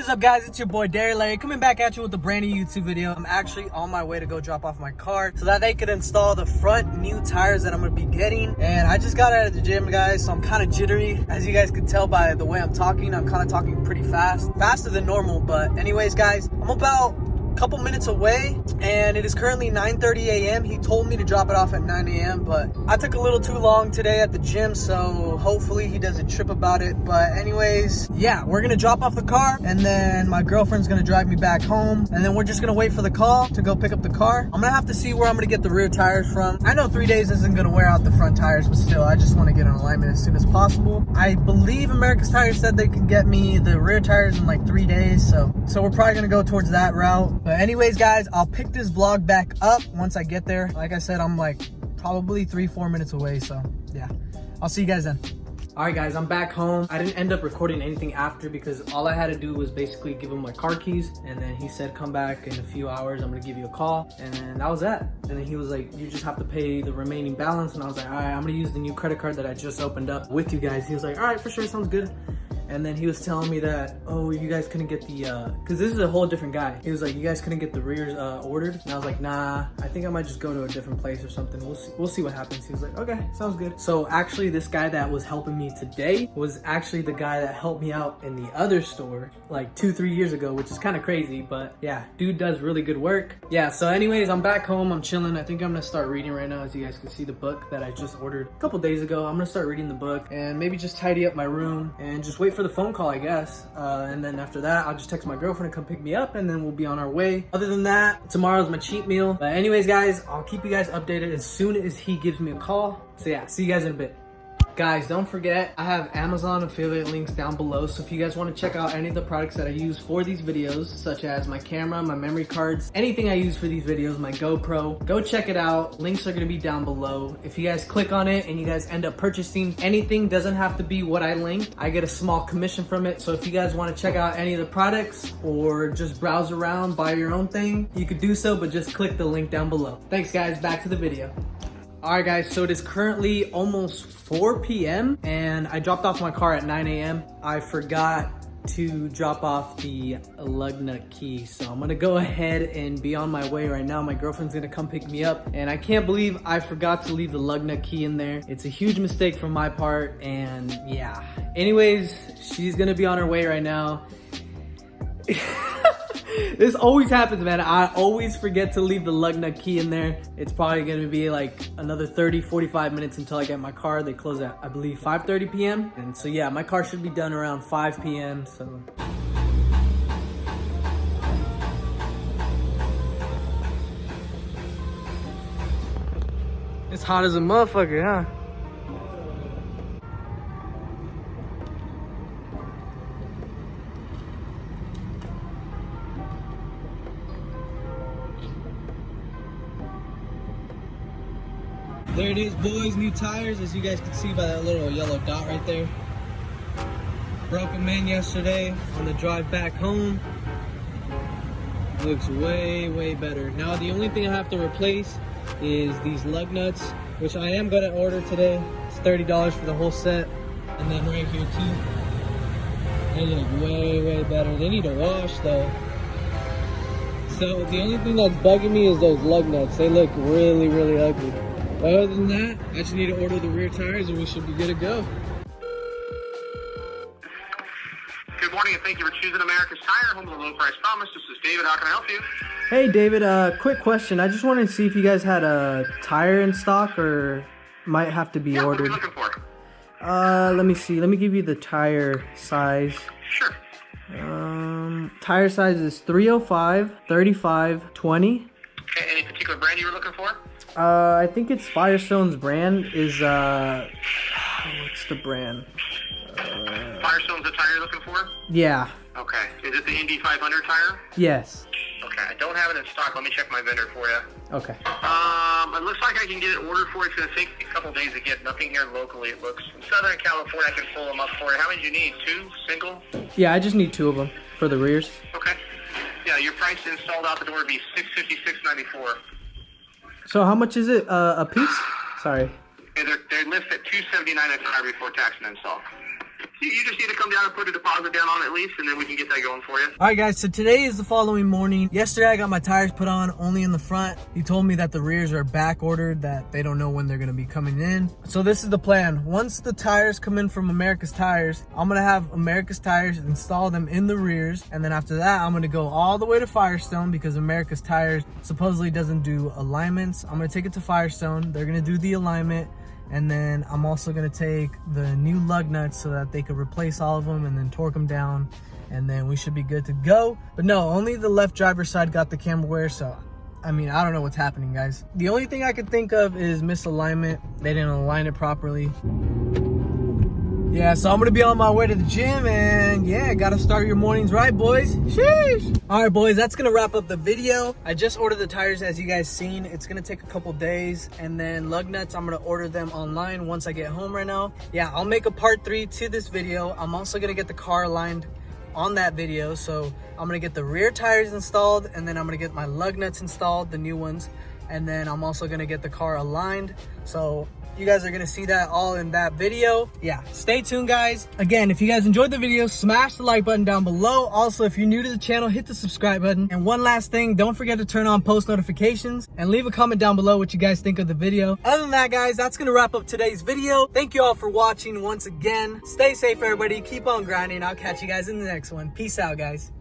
is up, guys? It's your boy Larry coming back at you with a brand new YouTube video. I'm actually on my way to go drop off my car so that they could install the front new tires that I'm gonna be getting. And I just got out of the gym, guys, so I'm kind of jittery. As you guys can tell by the way I'm talking, I'm kind of talking pretty fast, faster than normal. But anyways, guys, I'm about couple minutes away and it is currently 9:30 a.m. He told me to drop it off at 9 a.m. but I took a little too long today at the gym, so hopefully he doesn't trip about it. But anyways, yeah, we're gonna drop off the car and then my girlfriend's gonna drive me back home, and then we're just gonna wait for the call to go pick up the car. I'm gonna have to see where I'm gonna get the rear tires from. I know 3 days isn't gonna wear out the front tires, but still, I just want to get in alignment as soon as possible. I believe America's Tires said they can get me the rear tires in like 3 days, so we're probably gonna go towards that route. But anyways, guys, I'll pick this vlog back up once I get there. Like I said, I'm like probably 3-4 minutes away, so yeah, I'll see you guys then. All right, guys, I'm back home. I didn't end up recording anything after because all I had to do was basically give him my car keys, and then he said come back in a few hours, I'm gonna give you a call, and then that was that. And then he was like, you just have to pay the remaining balance, and I was like, all right, I'm gonna use the new credit card that I just opened up with you guys. He was like, all right, for sure, sounds good. And then he was telling me that, oh, you guys couldn't get the, cause this is a whole different guy. He was like, you guys couldn't get the rears ordered. And I was like, nah, I think I might just go to a different place or something. We'll see what happens. He was like, okay, sounds good. So actually this guy that was helping me today was actually the guy that helped me out in the other store like 2-3 years ago, which is kind of crazy, but yeah, dude does really good work. Yeah, so anyways, I'm back home, I'm chilling. I think I'm gonna start reading right now. As you guys can see, the book that I just ordered a couple days ago. I'm gonna start reading the book and maybe just tidy up my room and just wait for the phone call, I guess. And then after that, I'll just text my girlfriend to come pick me up and then we'll be on our way. Other than that, tomorrow's my cheat meal. But anyways, guys, I'll keep you guys updated as soon as he gives me a call. So yeah, see you guys in a bit. Guys, don't forget, I have Amazon affiliate links down below, so if you guys want to check out any of the products that I use for these videos, such as my camera, my memory cards, anything I use for these videos, my GoPro, go check it out. Links are going to be down below. If you guys click on it and you guys end up purchasing anything, doesn't have to be what I linked. I get a small commission from it, so if you guys want to check out any of the products or just browse around, buy your own thing, you could do so, but just click the link down below. Thanks, guys. Back to the video. Alright, guys, so it is currently almost 4 p.m. and I dropped off my car at 9 a.m. I forgot to drop off the lug nut key, so I'm gonna go ahead and be on my way right now. My girlfriend's gonna come pick me up, and I can't believe I forgot to leave the lug nut key in there. It's a huge mistake from my part, and yeah. Anyways, she's gonna be on her way right now. This always happens, man. I always forget to leave the lug nut key in there. It's probably gonna be like another 30-45 minutes until I get my car. They close at, I believe, 5:30 p.m. And so yeah, my car should be done around 5 p.m. So it's hot as a motherfucker, huh? There it is, boys, new tires, as you guys can see by that little yellow dot right there. Broke them in yesterday on the drive back home. Looks way, way better. Now the only thing I have to replace is these lug nuts, which I am gonna order today. It's $30 for the whole set. And then right here too, they look way, way better. They need a wash though. So the only thing that's bugging me is those lug nuts. They look really, really ugly. Other than that, I just need to order the rear tires and we should be good to go. Good morning and thank you for choosing America's Tire, home of the low price promise. This is David. How can I help you? Hey David, quick question. I just wanted to see if you guys had a tire in stock or might have to be ordered. What are you looking for? Let me see. Let me give you the tire size. Sure. Tire size is 305, 35, 20. Okay, any particular brand you were looking for? I think it's Firestone's brand is, what's the brand? Firestone's the tire you're looking for? Yeah. Okay. Is it the Indy 500 tire? Yes. Okay, I don't have it in stock. Let me check my vendor for you. Okay. It looks like I can get it ordered for you. It's going to take a couple days to get. Nothing here locally, it looks. In Southern California, I can pull them up for you. How many do you need? 2? Single? Yeah, I just need 2 of them for the rears. Okay. Yeah, your price installed out the door would be $656.94. So how much is it a piece? Sorry. Okay, they're listed at $279 a tire before tax and install. You just need to come down and put a deposit down on it at least, and then we can get that going for you. All right, guys, so today is the following morning. Yesterday, I got my tires put on only in the front. He told me that the rears are back ordered, that they don't know when they're gonna be coming in. So this is the plan. Once the tires come in from America's Tires, I'm gonna have America's Tires install them in the rears. And then after that, I'm gonna go all the way to Firestone because America's Tires supposedly doesn't do alignments. I'm gonna take it to Firestone. They're gonna do the alignment. And then I'm also gonna take the new lug nuts so that they could replace all of them and then torque them down, and then we should be good to go. But no, only the left driver's side got the camber wear, so I mean, I don't know what's happening, guys. The only thing I could think of is misalignment. They didn't align it properly. Yeah, so I'm gonna be on my way to the gym, and yeah, gotta start your mornings right, boys. Sheesh. All right, boys, that's gonna wrap up the video. I just ordered the tires, as you guys seen. It's gonna take a couple days, and then lug nuts, I'm gonna order them online once I get home right now. Yeah, I'll make a part 3 to this video. I'm also gonna get the car aligned on that video. So I'm gonna get the rear tires installed, and then I'm gonna get my lug nuts installed, the new ones, and then I'm also gonna get the car aligned. So you guys are gonna see that all in that video. Yeah, stay tuned, guys. Again, if you guys enjoyed the video, smash the like button down below. Also, if you're new to the channel, hit the subscribe button. And one last thing, don't forget to turn on post notifications and leave a comment down below what you guys think of the video. Other than that, guys, that's gonna wrap up today's video. Thank you all for watching once again. Stay safe, everybody. Keep on grinding. I'll catch you guys in the next one. Peace out, guys.